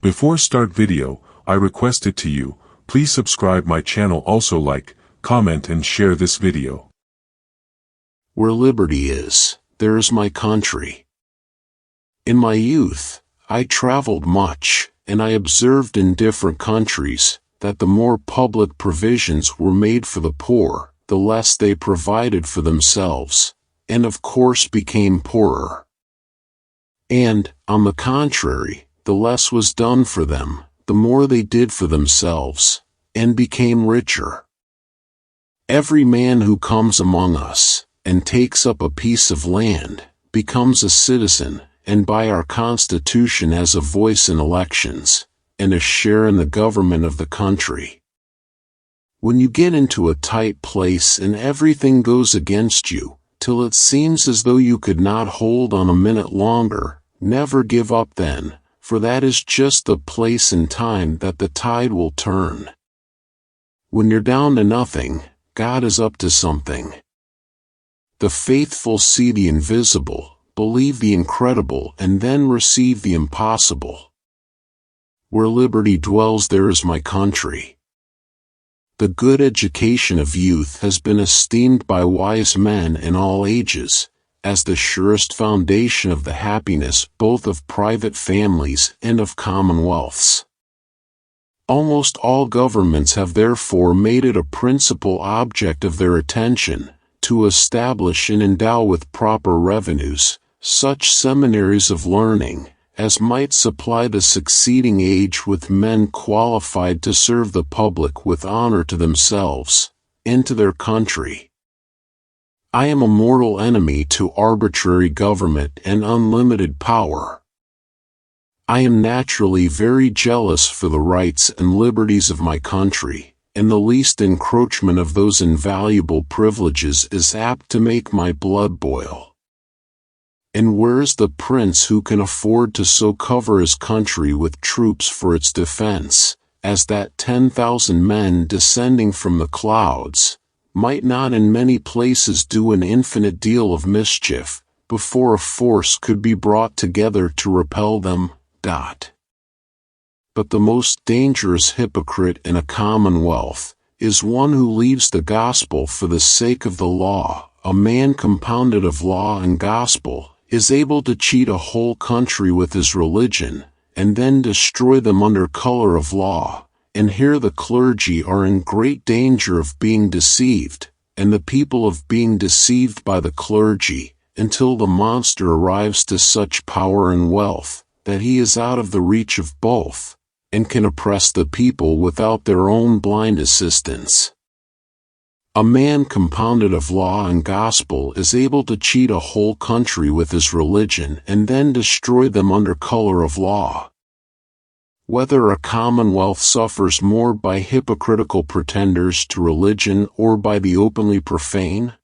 Before start video, I request it to you, please subscribe my channel, also like, comment and share this video. Where liberty is, there is my country. In my youth, I traveled much, and I observed in different countries that the more public provisions were made for the poor, the less they provided for themselves, and of course became poorer. And, on the contrary, the less was done for them, the more they did for themselves, and became richer. Every man who comes among us, and takes up a piece of land, becomes a citizen, and by our Constitution has a voice in elections, and a share in the government of the country. When you get into a tight place and everything goes against you, till it seems as though you could not hold on a minute longer, never give up then, for that is just the place and time that the tide will turn. When you're down to nothing, God is up to something. The faithful see the invisible, believe the incredible, and then receive the impossible. Where liberty dwells, there is my country. The good education of youth has been esteemed by wise men in all ages as the surest foundation of the happiness both of private families and of commonwealths. Almost all governments have therefore made it a principal object of their attention to establish and endow with proper revenues such seminaries of learning as might supply the succeeding age with men qualified to serve the public with honor to themselves and to their country. I am a mortal enemy to arbitrary government and unlimited power. I am naturally very jealous for the rights and liberties of my country, and the least encroachment of those invaluable privileges is apt to make my blood boil. And where is the prince who can afford to so cover his country with troops for its defense, as that 10,000 men descending from the clouds might not in many places do an infinite deal of mischief, before a force could be brought together to repel them? But the most dangerous hypocrite in a commonwealth is one who leaves the gospel for the sake of the law. A man compounded of law and gospel is able to cheat a whole country with his religion, and then destroy them under color of law, and here the clergy are in great danger of being deceived, and the people of being deceived by the clergy, until the monster arrives to such power and wealth, that he is out of the reach of both, and can oppress the people without their own blind assistance. A man compounded of law and gospel is able to cheat a whole country with his religion and then destroy them under color of law. Whether a commonwealth suffers more by hypocritical pretenders to religion or by the openly profane?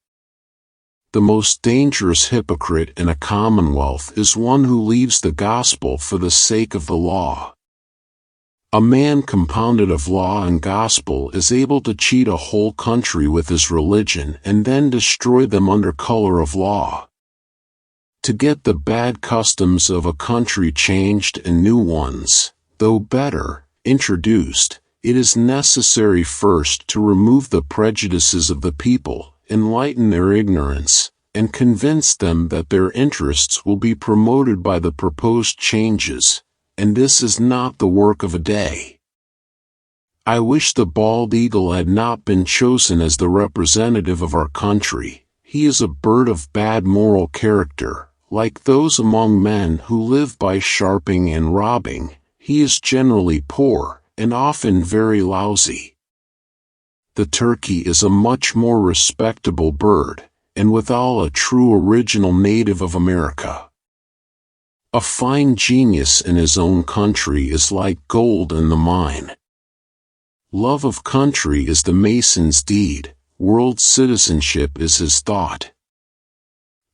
The most dangerous hypocrite in a commonwealth is one who leaves the gospel for the sake of the law. A man compounded of law and gospel is able to cheat a whole country with his religion and then destroy them under color of law. To get the bad customs of a country changed and new ones, though better, introduced, it is necessary first to remove the prejudices of the people, enlighten their ignorance, and convince them that their interests will be promoted by the proposed changes, and this is not the work of a day. I wish the bald eagle had not been chosen as the representative of our country. He is a bird of bad moral character, like those among men who live by sharping and robbing. He is generally poor, and often very lousy. The turkey is a much more respectable bird, and withal a true original native of America. A fine genius in his own country is like gold in the mine. Love of country is the mason's deed, world citizenship is his thought.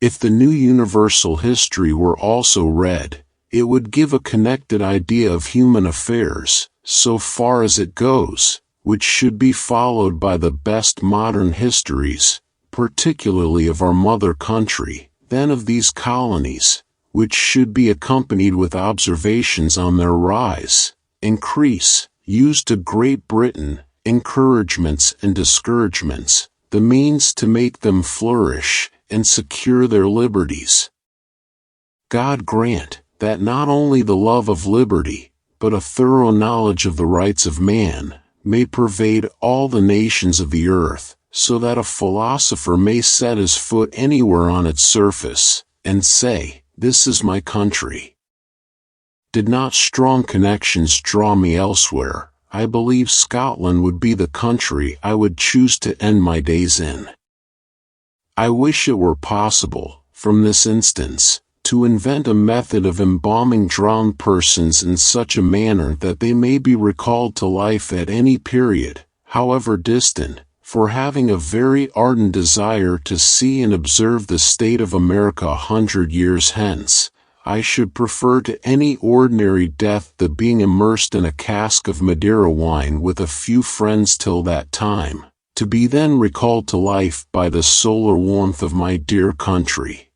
If the new universal history were also read, it would give a connected idea of human affairs, so far as it goes, which should be followed by the best modern histories, particularly of our mother country, then of these colonies, which should be accompanied with observations on their rise, increase, use to Great Britain, encouragements and discouragements, the means to make them flourish, and secure their liberties. God grant that not only the love of liberty, but a thorough knowledge of the rights of man, may pervade all the nations of the earth, so that a philosopher may set his foot anywhere on its surface, and say, "This is my country." Did not strong connections draw me elsewhere, I believe Scotland would be the country I would choose to end my days in. I wish it were possible, from this instance, to invent a method of embalming drowned persons in such a manner that they may be recalled to life at any period, however distant, for having a very ardent desire to see and observe the state of America 100 years hence, I should prefer to any ordinary death the being immersed in a cask of Madeira wine with a few friends till that time, to be then recalled to life by the solar warmth of my dear country.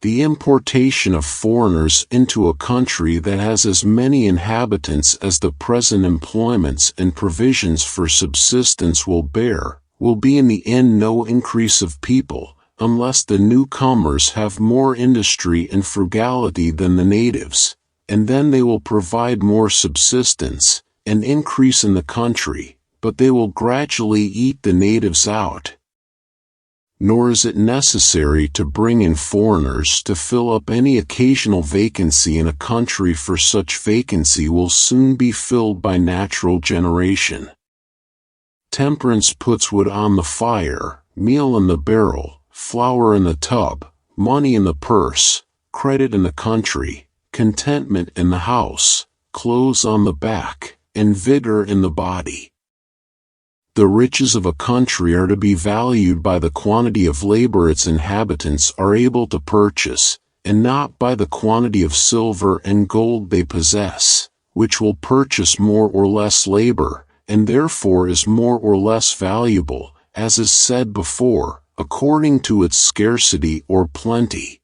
The importation of foreigners into a country that has as many inhabitants as the present employments and provisions for subsistence will bear, will be in the end no increase of people, unless the newcomers have more industry and frugality than the natives, and then they will provide more subsistence, and increase in the country, but they will gradually eat the natives out. Nor is it necessary to bring in foreigners to fill up any occasional vacancy in a country, for such vacancy will soon be filled by natural generation. Temperance puts wood on the fire, meal in the barrel, flour in the tub, money in the purse, credit in the country, contentment in the house, clothes on the back, and vigor in the body. The riches of a country are to be valued by the quantity of labor its inhabitants are able to purchase, and not by the quantity of silver and gold they possess, which will purchase more or less labor, and therefore is more or less valuable, as is said before, according to its scarcity or plenty.